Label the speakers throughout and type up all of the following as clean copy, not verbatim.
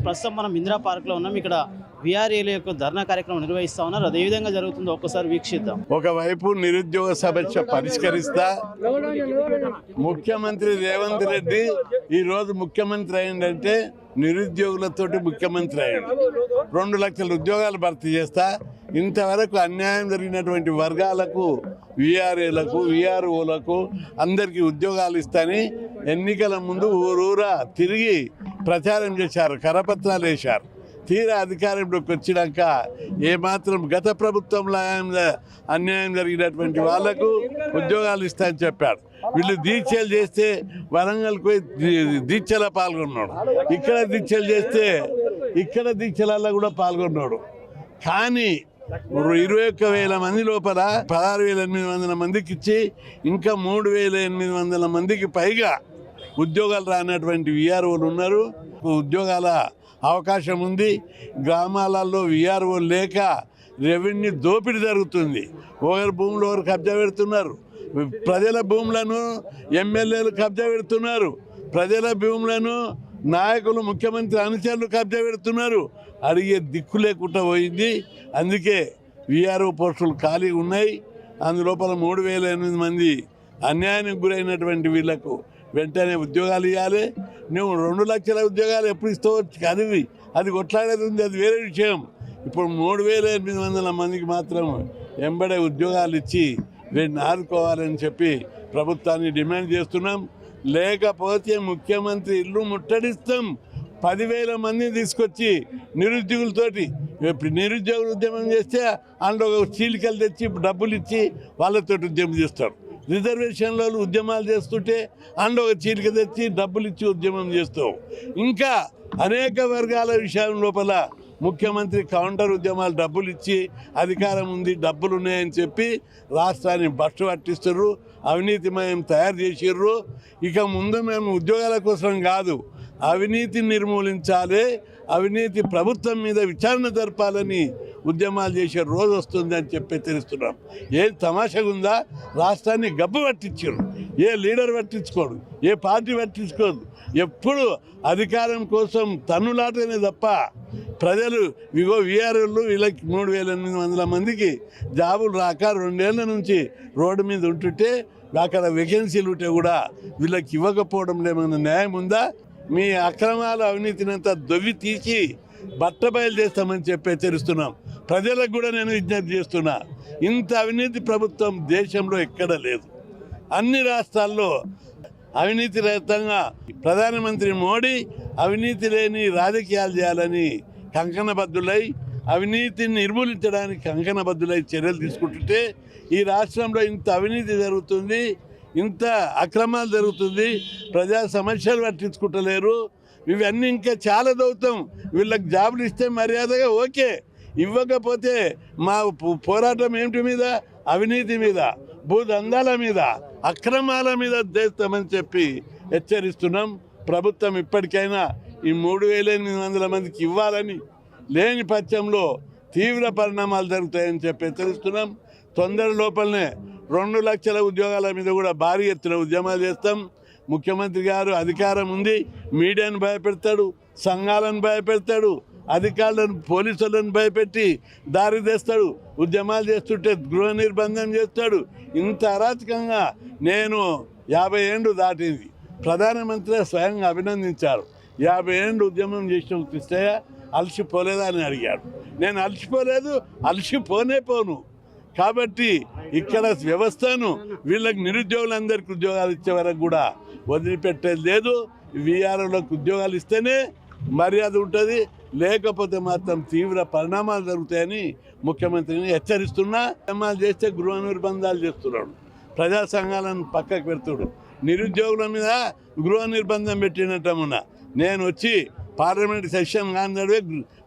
Speaker 1: ప్రస్తుతం మనం ఇందిరా పార్క్లో ఉన్నాం. ఇక్కడ విఆర్ఏల యొక్క ధర్నా కార్యక్రమం నిర్వహిస్తా ఉన్నారు. అది ఏ విధంగా జరుగుతుందో ఒక్కసారి వీక్షిద్దాం.
Speaker 2: ఒకవైపు నిరుద్యోగ సమస్య పరిష్కరిస్తా ముఖ్యమంత్రి రేవంత్ రెడ్డి ఈ రోజు ముఖ్యమంత్రి అయిందంటే నిరుద్యోగులతోటి ముఖ్యమంత్రి అయ్యాడు. 2 లక్షల ఉద్యోగాలు భర్తీ చేస్తా. ఇంతవరకు అన్యాయం జరిగినటువంటి వర్గాలకు, విఆర్ఏలకు, విఆర్ఓలకు అందరికీ ఉద్యోగాలు ఇస్తాని ఎన్నికల ముందు ఊరూరా తిరిగి ప్రచారం చేశారు, కరపత్రాలు వేశారు. తీరా అధికారంలోకి వచ్చినాక ఏమాత్రం గత ప్రభుత్వంలో అన్యాయం జరిగినటువంటి వాళ్లకు ఉద్యోగాలు ఇస్తాయని చెప్పాడు. వీళ్ళు దీక్షలు చేస్తే వరంగల్కి పోయి దీక్షలో పాల్గొన్నాడు, ఇక్కడ దీక్షలు చేస్తే ఇక్కడ దీక్షలలో కూడా పాల్గొన్నాడు. కానీ 21,000 మంది లోపల 16,800 మందికి ఇచ్చి ఇంకా 3,800 మందికి పైగా ఉద్యోగాలు రానటువంటి విఆర్ఓలు ఉన్నారు. ఉద్యోగాల అవకాశం ఉంది. గ్రామాలలో విఆర్ఓ లేక రెవెన్యూ దోపిడీ జరుగుతుంది. ఒకరి భూములు ఒకరు కబ్జా పెడుతున్నారు. ప్రజల భూములను ఎమ్మెల్యేలు కబ్జా పెడుతున్నారు. ప్రజల భూములను నాయకులు, ముఖ్యమంత్రి అనుచరులు కబ్జా పెడుతున్నారు. అడిగే దిక్కు లేకుండా పోయింది. అందుకే విఆర్ఓ పోస్టులు ఖాళీ ఉన్నాయి. అందులోపల 3,800 మంది అన్యాయానికి గురైనటువంటి వీళ్లకు వెంటనే ఉద్యోగాలు ఇవ్వాలి. నువ్వు 2 లక్షల ఉద్యోగాలు ఎప్పుడు ఇస్తావో అది కొట్లాడేది ఉంది, అది వేరే విషయం. ఇప్పుడు 3,800 మందికి మాత్రం ఎంబడే ఉద్యోగాలు ఇచ్చి వీటిని ఆదుకోవాలని చెప్పి ప్రభుత్వాన్ని డిమాండ్ చేస్తున్నాం. లేకపోతే ముఖ్యమంత్రి ఇల్లు ముట్టడిస్తాం. 10,000 మందిని తీసుకొచ్చి నిరుద్యోగులతోటి నిరుద్యోగులు ఉద్యమం చేస్తే అందులో చీలికలు తెచ్చి డబ్బులు ఇచ్చి వాళ్ళతో ఉద్యమం చేస్తారు. రిజర్వేషన్లో ఉద్యమాలు చేస్తుంటే అందులో ఒక చీలిక తెచ్చి డబ్బులు ఇచ్చి ఉద్యమం చేస్తాం. ఇంకా అనేక వర్గాల విషయం లోపల ముఖ్యమంత్రి కౌంటర్ ఉద్యమాలు డబ్బులు ఇచ్చి అధికారం ఉంది, డబ్బులు ఉన్నాయని చెప్పి రాష్ట్రాన్ని బస్సు పట్టిస్తుర్రు, అవినీతిమయం తయారు చేసిర్రు. ఇక ముందు మేము ఉద్యోగాల కోసం కాదు, అవినీతిని నిర్మూలించాలి, అవినీతి ప్రభుత్వం మీద విచారణ జరపాలని ఉద్యమాలు చేసే రోజు వస్తుందని చెప్పి హెచ్చరిస్తున్నాం. ఏం తమాషగా ఉందా? రాష్ట్రాన్ని గబ్బు పట్టించారు. ఏ లీడర్ పట్టించుకోడు, ఏ పార్టీ పట్టించుకోదు. ఎప్పుడు అధికారం కోసం తన్నులాటనే తప్ప ప్రజలు ఇగో విఆర్ఓలు వీళ్ళకి 3,800 మందికి జాబులు రాక 2 ఏళ్ల నుంచి రోడ్డు మీద ఉంటుంటే అక్కడ వేకెన్సీలు ఉంటే కూడా వీళ్ళకి ఇవ్వకపోవడం ఏమైనా న్యాయం ఉందా? మీ అక్రమాల అవినీతినంతా దొవ్వి తీసి బట్టబయలు చేస్తామని చెప్పి హెచ్చరిస్తున్నాం. ప్రజలకు కూడా నేను విజ్ఞప్తి చేస్తున్నా, ఇంత అవినీతి ప్రభుత్వం దేశంలో ఎక్కడ లేదు. అన్ని రాష్ట్రాల్లో అవినీతి రహితంగా ప్రధానమంత్రి మోడీ అవినీతి లేని రాజకీయాలు చేయాలని కంకణబద్ధులై, అవినీతిని నిర్మూలించడానికి కంకణబద్ధులై చర్యలు తీసుకుంటుంటే ఈ రాష్ట్రంలో ఇంత అవినీతి జరుగుతుంది, ఇంత అక్రమాలు జరుగుతుంది, ప్రజా సమస్యలు పట్టించుకుంటలేరు. ఇవన్నీ ఇంకా చాలా దౌత్యం. వీళ్ళకి జాబులు ఇస్తే మర్యాదగా ఓకే, ఇవ్వకపోతే మా పోరాటం ఏమిటి మీద? అవినీతి మీద, భూదందాల మీద, అక్రమాల మీద చేస్తామని చెప్పి హెచ్చరిస్తున్నాం. ప్రభుత్వం ఇప్పటికైనా ఈ 3,800 మందికి ఇవ్వాలని, లేని పక్షంలో తీవ్ర పరిణామాలు జరుగుతాయని చెప్పి హెచ్చరిస్తున్నాం. తొందర లోపలనే 2 లక్షల ఉద్యోగాల మీద కూడా భారీ ఎత్తున ఉద్యమాలు చేస్తాం. ముఖ్యమంత్రి గారు అధికారం ఉంది, మీడియాను భయపెడతాడు, సంఘాలను భయపెడతాడు, అధికారులను, పోలీసులను భయపెట్టి దారి తెస్తాడు. ఉద్యమాలు చేస్తుంటే గృహ నిర్బంధం చేస్తాడు. ఇంత అరాచకంగా నేను 50 ఏళ్ళు దాటింది. ప్రధానమంత్రి స్వయంగా అభినందించారు. 50 ఏళ్ళు ఉద్యమం చేసిన కృష్ణయ్య అలసిపోలేదా అని అడిగాడు. నేను అలసిపోలేదు, అలసిపోనే పోను. కాబట్టి ఇక్కడ వ్యవస్థను వీళ్ళకి నిరుద్యోగులందరికీ ఉద్యోగాలు ఇచ్చే వరకు కూడా వదిలిపెట్టేది లేదు. విఆర్ఓలకు ఉద్యోగాలు ఇస్తేనే మర్యాద ఉంటుంది, లేకపోతే మాత్రం తీవ్ర పరిణామాలు జరుగుతాయని ముఖ్యమంత్రిని హెచ్చరిస్తున్నా. ఉద్యమాలు చేస్తే గృహ నిర్బంధాలు చేస్తున్నాడు, ప్రజా సంఘాలను పక్కకు పెడుతుడు, నిరుద్యోగుల మీద గృహ నిర్బంధం పెట్టినట్టమున్నా. నేను వచ్చి పార్లమెంట్ సెషన్ కాందడే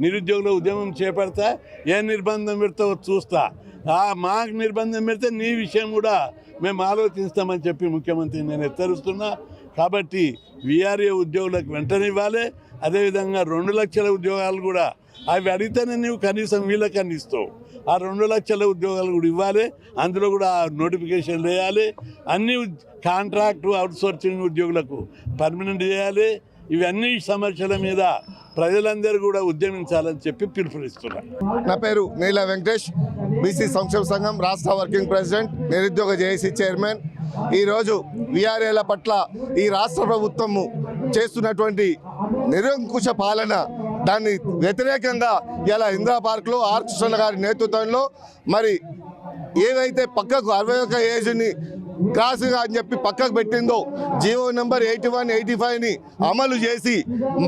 Speaker 2: నిరుద్యోగుల ఉద్యమం చేపడతా, ఏ నిర్బంధం పెడతావో చూస్తా. మాకు నిర్బంధం పెడితే నీ విషయం కూడా మేము ఆలోచిస్తామని చెప్పి ముఖ్యమంత్రి నేను హెచ్చరిస్తున్నా. కాబట్టి విఆర్ఏ ఉద్యోగులకు వెంటనే ఇవ్వాలి. అదేవిధంగా 2 లక్షల ఉద్యోగాలు కూడా అవి అడిగితేనే నువ్వు కనీసం వీళ్ళకన్నా ఇస్తావు. ఆ 2 లక్షల ఉద్యోగాలు కూడా ఇవ్వాలి. అందులో కూడా నోటిఫికేషన్ వేయాలి. అన్ని కాంట్రాక్టు, అవుట్సోర్సింగ్ ఉద్యోగులకు పర్మనెంట్ చేయాలి. ఇవన్నీ సమస్యల మీద ప్రజలందరూ కూడా ఉద్యమించాలని చెప్పి పిలుపునిస్తున్నారు.
Speaker 3: నా పేరు నీల వెంకటేష్, బీసీ సంక్షేమ సంఘం రాష్ట్ర వర్కింగ్ ప్రెసిడెంట్, నిరుద్యోగ జేఏసీ చైర్మన్. ఈరోజు వీఆర్ఏల పట్ల ఈ రాష్ట్ర ప్రభుత్వము చేస్తున్నటువంటి నిరంకుశ పాలన, దాన్ని వ్యతిరేకంగా ఇలా ఇందిరా పార్క్లో ఆర్ కృష్ణ గారి నేతృత్వంలో మరి ఏదైతే పక్కకు 61 ఏజ్ని క్రాస్గా అని చెప్పి పక్కకు పెట్టిందో జీవో నెంబర్ 81, 85ని అమలు చేసి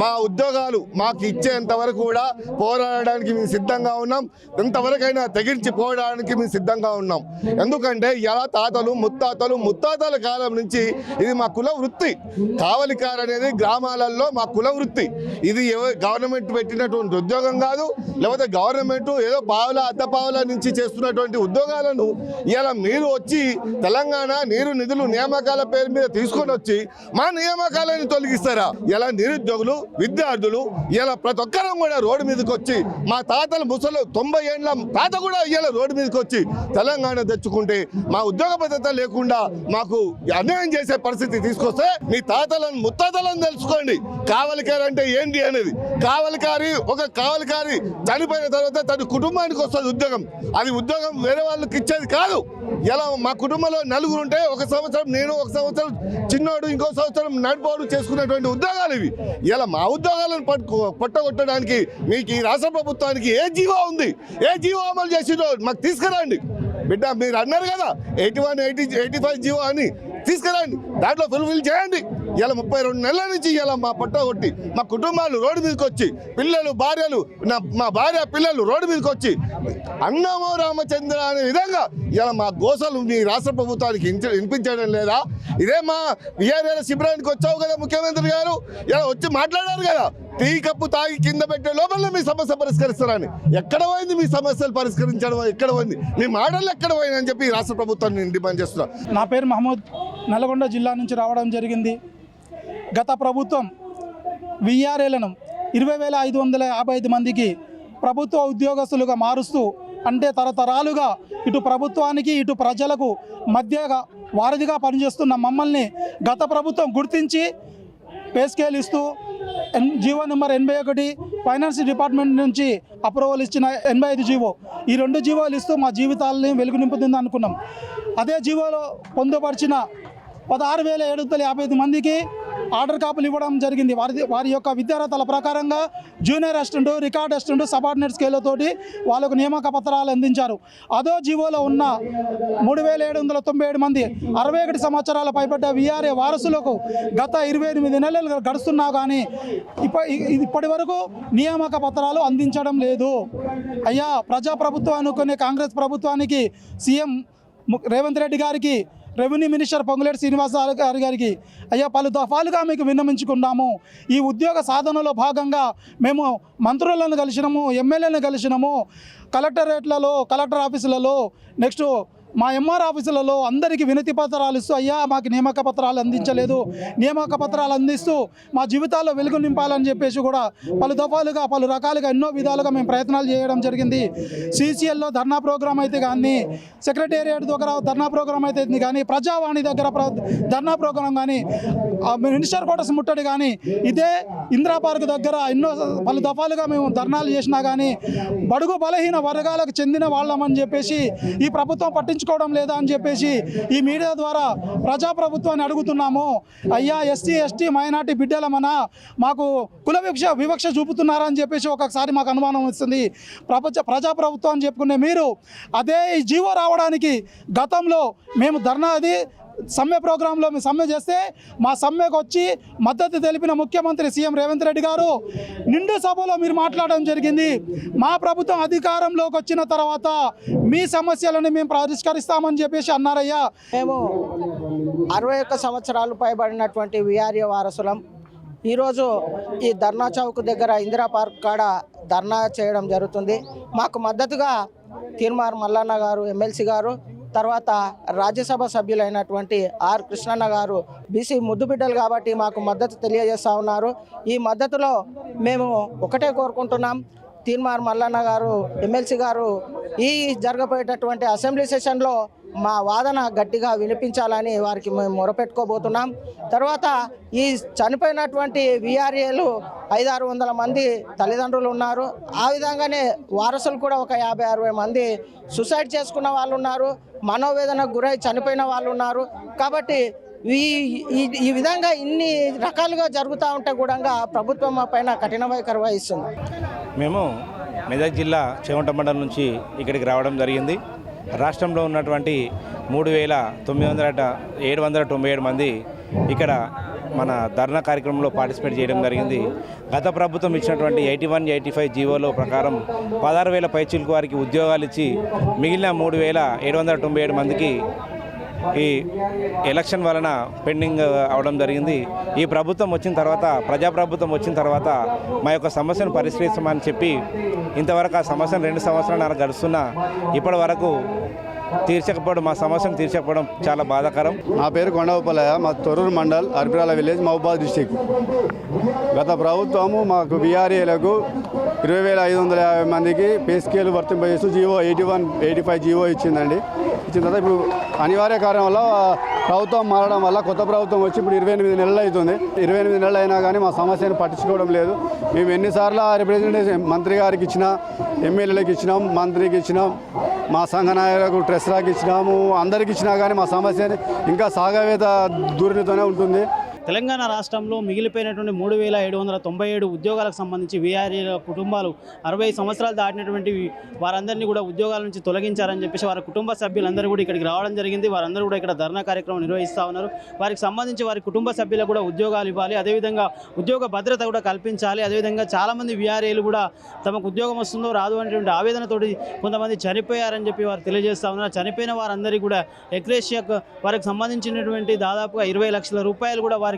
Speaker 3: మా ఉద్యోగాలు మాకు ఇచ్చేంత వరకు కూడా పోరాడడానికి మేము సిద్ధంగా ఉన్నాం. ఎంతవరకైనా తెగించి పోరాడడానికి మేము సిద్ధంగా ఉన్నాం. ఎందుకంటే ఇలా తాతలు ముత్తాతల కాలం నుంచి ఇది మా కుల వృత్తి. కావలికారు అనేది గ్రామాలలో మా కుల వృత్తి. ఇది గవర్నమెంట్ పెట్టినటువంటి ఉద్యోగం కాదు, లేకపోతే గవర్నమెంట్ ఏదో పావుల అద్దపావుల నుంచి చేస్తున్నటువంటి ఉద్యోగాలను ఇలా మీరు వచ్చి తెలంగాణ నీరు నిధులు నియామకాల పేరు మీద తీసుకొని వచ్చి మా నియామకాలను తొలగిస్తారా? ఇలా నిరుద్యోగులు, విద్యార్థులు ఇలా ప్రతి ఒక్కరం కూడా రోడ్డు మీదకి వచ్చి మా తాతల ముసలు 90 ఏళ్ళ తాత కూడా ఇలా రోడ్డు మీదకి వచ్చి తెలంగాణ తెచ్చుకుంటే మా ఉద్యోగ భద్రత లేకుండా మాకు అన్యాయం చేసే పరిస్థితి తీసుకొస్తే మీ తాతలను ముత్తాతలను తెలుసుకోండి. కావలికారు అంటే ఏంటి అనేది. ఒక కావలికారి చనిపోయిన తర్వాత తన కుటుంబానికి వస్తుంది ఉద్యోగం. అది ఉద్యోగం వేరే వాళ్ళకి ఇచ్చేది కాదు. ఇలా మా కుటుంబంలో నలుగురు ఉంటే ఒక సంవత్సరం నేను, ఒక సంవత్సరం చిన్నోడు, ఇంకో సంవత్సరం నడిపోడు చేసుకునేటువంటి ఉద్యోగాలు ఇవి. ఇలా మా ఉద్యోగాలను పట్టగొట్టడానికి మీకు ఈ రాష్ట్ర ప్రభుత్వానికి ఏ జీవో ఉంది? ఏ జీవో అమలు చేసిందో మాకు తీసుకురండి బిడ్డ. మీరు అన్నారు కదా 81, 85 జీవో అని, తీసుకురండి. దాంట్లో ఫుల్ఫిల్ చేయండి. ఇలా 32 నెలల నుంచి ఇలా మా పట్టగొట్టి మా కుటుంబాలు రోడ్డు మీదకి వచ్చి, పిల్లలు భార్యలు, మా భార్య పిల్లలు రోడ్డు మీదకి వచ్చి అన్నమో రామచంద్ర అనే విధంగా ఇలా మా గోసలు మీ రాష్ట్ర ప్రభుత్వానికి వినిపించడం లేదా? ఇదే మా వీఆర్ఏల శిబిరానికి వచ్చావు కదా ముఖ్యమంత్రి గారు, ఇలా వచ్చి మాట్లాడారు కదా, టీ కప్పు తాగి కింద పెట్టే లోపల మీ సమస్య పరిష్కరిస్తారని. ఎక్కడ పోయింది మీ సమస్యలు పరిష్కరించడం? ఎక్కడ పోయింది మీ మాటలు? ఎక్కడ పోయింది అని చెప్పి రాష్ట్ర ప్రభుత్వాన్ని నేను డిమాండ్ చేస్తున్నా.
Speaker 4: నా పేరు మహమ్మద్, నల్గొండ జిల్లా నుంచి రావడం జరిగింది. గత ప్రభుత్వం వీఆర్ఏలను 20,555 మందికి ప్రభుత్వ ఉద్యోగస్తులుగా మారుస్తూ, అంటే తరతరాలుగా ఇటు ప్రభుత్వానికి ఇటు ప్రజలకు మధ్యగా వారధిగా పనిచేస్తున్న మమ్మల్ని గత ప్రభుత్వం గుర్తించి పే స్కేల్ ఇస్తూ జీవో నెంబర్ 81 ఫైనాన్స్ డిపార్ట్మెంట్ నుంచి అప్రూవల్ ఇచ్చిన 85 జీవో, ఈ 2 జీవోలు ఇస్తూ మా జీవితాలని వెలుగు నింపుతుంది అనుకున్నాం. అదే జీవోలో పొందుపరిచిన 16,755 మందికి ఆర్డర్ కాపీలు ఇవ్వడం జరిగింది. వారి యొక్క విద్యార్హతల ప్రకారంగా junior assistant, record assistant, subordinate స్కేళ్లతోటి వాళ్ళకు నియామక పత్రాలు అందించారు. అదో జీవోలో ఉన్న 3,797 మంది 61 సంవత్సరాల పైబడ్డ వీఆర్ఏ వారసులకు గత 28 నెలలు గడుస్తున్నా కానీ ఇప్పటి వరకు నియామక పత్రాలు అందించడం లేదు. అయ్యా, ప్రజాప్రభుత్వం అనుకునే కాంగ్రెస్ ప్రభుత్వానికి, సీఎం రేవంత్ రెడ్డి గారికి, రెవెన్యూ మినిస్టర్ పొంగులేటి శ్రీనివాసరావు గారికి అయ్యా పలు దఫాలుగా మీకు విన్నమించుకున్నాము. ఈ ఉద్యోగ సాధనలో భాగంగా మేము మంత్రులను కలిసినాము, ఎమ్మెల్యేలను కలిసినాము, కలెక్టరేట్లలో, కలెక్టర్ ఆఫీసులలో, నెక్స్ట్ మా ఎంఆర్ ఆఫీసులలో అందరికీ వినతి పత్రాలు ఇస్తూ అయ్యా మాకు నియామక పత్రాలు అందించలేదు, నియామక పత్రాలు అందిస్తూ మా జీవితాల్లో వెలుగు నింపాలని చెప్పేసి కూడా పలు దఫాలుగా పలు రకాలుగా ఎన్నో విధాలుగా మేము ప్రయత్నాలు చేయడం జరిగింది. సీసీఎల్లో ధర్నా ప్రోగ్రాం అయితే కానీ, సెక్రటేరియట్ దగ్గర ధర్నా ప్రోగ్రాం అయితే కానీ, ప్రజావాణి దగ్గర ధర్నా ప్రోగ్రాం కానీ, మినిస్టర్ క్వార్టర్స్ ముట్టడి కానీ, ఇదే ఇందిరా పార్క్ దగ్గర ఎన్నో పలు దఫాలుగా మేము ధర్నాలు చేసినా కానీ బడుగు బలహీన వర్గాలకు చెందిన వాళ్ళమని చెప్పేసి ఈ ప్రభుత్వం పట్టించుకోవడం లేదా అని చెప్పేసి ఈ మీడియా ద్వారా ప్రజాప్రభుత్వాన్ని అడుగుతున్నాము. అయ్యా, ఎస్సీ ఎస్టీ మైనార్టీ బిడ్డలమన మాకు కుల వివక్ష చూపుతున్నారని చెప్పేసి ఒక్కొక్కసారి మాకు అనుమానం వస్తుంది. ప్రజాప్రభుత్వం అని చెప్పుకునే మీరు అదే ఈ జీవో రావడానికి గతంలో మేము ధర్నా సమ్మె ప్రోగ్రాంలో మేము సమ్మె చేస్తే మా సమ్మెకు వచ్చి మద్దతు తెలిపిన ముఖ్యమంత్రి సీఎం రేవంత్ రెడ్డి గారు నిండు సభలో మీరు మాట్లాడడం జరిగింది. మా ప్రభుత్వం అధికారంలోకి వచ్చిన తర్వాత మీ సమస్యలను మేము పరిష్కరిస్తామని చెప్పేసి అన్నారయ్యా.
Speaker 5: మేము 61 సంవత్సరాలు పైబడినటువంటి వీఆర్ఏ వారసులం. ఈరోజు ఈ ధర్నా చౌక్ దగ్గర ఇందిరా పార్క్ కాడ ధర్నా చేయడం జరుగుతుంది. మాకు మద్దతుగా తీర్మార్ మల్లన్న గారు, ఎమ్మెల్సీ గారు, తర్వాత రాజ్యసభ సభ్యులైనటువంటి ఆర్ కృష్ణన్న గారు బీసీ ముద్దుబిడ్డలు కాబట్టి మాకు మద్దతు తెలియజేస్తూ ఉన్నారు. ఈ మద్దతులో మేము ఒకటే కోరుకుంటున్నాం, తీన్మార్ మల్లన్న గారు ఎమ్మెల్సీ గారు ఈ జరగబోయేటటువంటి అసెంబ్లీ సెషన్లో మా వాదన గట్టిగా వినిపించాలని వారికి మేము మొరపెట్టుకోబోతున్నాం. తర్వాత ఈ చనిపోయినటువంటి విఆర్ఏలు 500-600 మంది తల్లిదండ్రులు ఉన్నారు. ఆ విధంగానే వారసులు కూడా ఒక 50-60 మంది సూసైడ్ చేసుకున్న వాళ్ళు ఉన్నారు, మనోవేదనకు గురై చనిపోయిన వాళ్ళు ఉన్నారు. కాబట్టి ఈ విధంగా ఇన్ని రకాలుగా జరుగుతూ ఉంటే కూడా ప్రభుత్వం మా పైన కఠిన వైఖరి వహిస్తుంది.
Speaker 6: మేము మెదక్ జిల్లా చేవంట మండలం నుంచి ఇక్కడికి రావడం జరిగింది. రాష్ట్రంలో ఉన్నటువంటి 3,797 మంది ఇక్కడ మన ధర్నా కార్యక్రమంలో పార్టిసిపేట్ చేయడం జరిగింది. గత ప్రభుత్వం ఇచ్చినటువంటి 81, 85 జీవోలో ప్రకారం 16,000 పైచిలకు వారికి ఉద్యోగాలు ఇచ్చి మిగిలిన 3,797 మందికి ఈ ఎలక్షన్ వలన పెండింగ్ అవడం జరిగింది. ఈ ప్రభుత్వం వచ్చిన తర్వాత, ప్రజాప్రభుత్వం వచ్చిన తర్వాత మా యొక్క సమస్యను పరిష్కరిస్తామని చెప్పి ఇంతవరకు ఆ సమస్యను 2 సంవత్సరాలు గడుస్తున్నా ఇప్పటి వరకు తీర్చకపోవడం, మా సమస్యను తీర్చకపోవడం చాలా బాధాకరం.
Speaker 7: నా పేరు కొండవపల్లయ్య, మా తొర్రూరు మండల్, అర్పిరాల విలేజ్, మహబూబాద్ డిస్టిక్. గత ప్రభుత్వము మాకు విఆర్ఏలకు 20,550 మందికి పే స్కేల్ వర్తింపజేస్తూ జీవో 81, 85 జీవో ఇచ్చిందండి. ఇచ్చిన తర్వాత ఇప్పుడు అనివార్య కారణం వల్ల ప్రభుత్వం మారడం వల్ల కొత్త ప్రభుత్వం వచ్చి ఇప్పుడు 28 నెలలు అవుతుంది. 28 నెలలు అయినా కానీ మా సమస్యను పట్టించుకోవడం లేదు. మేము ఎన్నిసార్లు రిప్రజెంటేషన్ మంత్రి గారికి ఇచ్చినాం, ఎమ్మెల్యేలకు ఇచ్చినాం, మంత్రికి ఇచ్చినాం, మా సంఘ నాయకులకు ట్రెస్రాకి ఇచ్చినాము, అందరికి ఇచ్చినా కానీ మా సమస్యని ఇంకా సాగవేత దూరితోనే ఉంటుంది.
Speaker 1: తెలంగాణ రాష్ట్రంలో మిగిలిపోయినటువంటి 3,797 ఉద్యోగాలకు సంబంధించి వీఆర్ఏల కుటుంబాలు 60 సంవత్సరాలు దాటినటువంటి వారందరినీ కూడా ఉద్యోగాల నుంచి తొలగించారని చెప్పేసి వారి కుటుంబ సభ్యులందరూ కూడా ఇక్కడికి రావడం జరిగింది. వారందరూ కూడా ఇక్కడ ధర్నా కార్యక్రమం నిర్వహిస్తూ ఉన్నారు. వారికి సంబంధించి వారి కుటుంబ సభ్యులకు కూడా ఉద్యోగాలు ఇవ్వాలి, అదేవిధంగా ఉద్యోగ భద్రత కూడా కల్పించాలి. అదేవిధంగా చాలామంది వీఆర్ఏలు కూడా తమకు ఉద్యోగం వస్తుందో రాదు అనేటువంటి ఆవేదనతోటి కొంతమంది చనిపోయారని చెప్పి వారు తెలియజేస్తూ ఉన్నారు. చనిపోయిన వారందరికీ కూడా ఎక్రేషియా వారికి సంబంధించినటువంటి దాదాపుగా 20 లక్షల రూపాయలు కూడా వారికి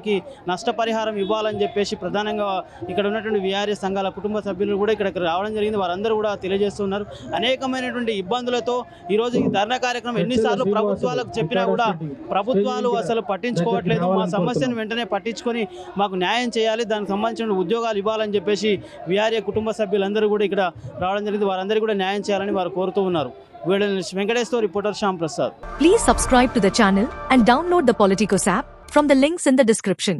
Speaker 1: నష్టపరిహారం ఇవ్వాలని చెప్పేసి ప్రధానంగా ఇక్కడ ఉన్నటువంటి వీఆర్ఏ సంఘాల కుటుంబ సభ్యులు కూడా ఇక్కడికి రావడం జరిగింది. వారందరూ కూడా తెలియజేస్తున్నారు. అనేకమైనటువంటి ఇబ్బందులతో ఈరోజు ఈ ధర్నా కార్యక్రమం ఎన్నిసార్లు ప్రభుత్వాలకు చెప్పినా కూడా ప్రభుత్వాలు అసలు పట్టించుకోవట్లేదు. మా సమస్యను వెంటనే పట్టించుకొని మాకు న్యాయం చేయాలి, దానికి సంబంధించిన ఉద్యోగాలు ఇవ్వాలని చెప్పేసి వీఆర్ఏ కుటుంబ సభ్యులందరూ కూడా ఇక్కడ రావడం జరిగింది. వారందరూ కూడా న్యాయం చేయాలని వారు కోరుతూ ఉన్నారు. Venkateswara reporter Shyam Prasad.
Speaker 8: Please subscribe to the channel and download the Politicos app from the links in the description.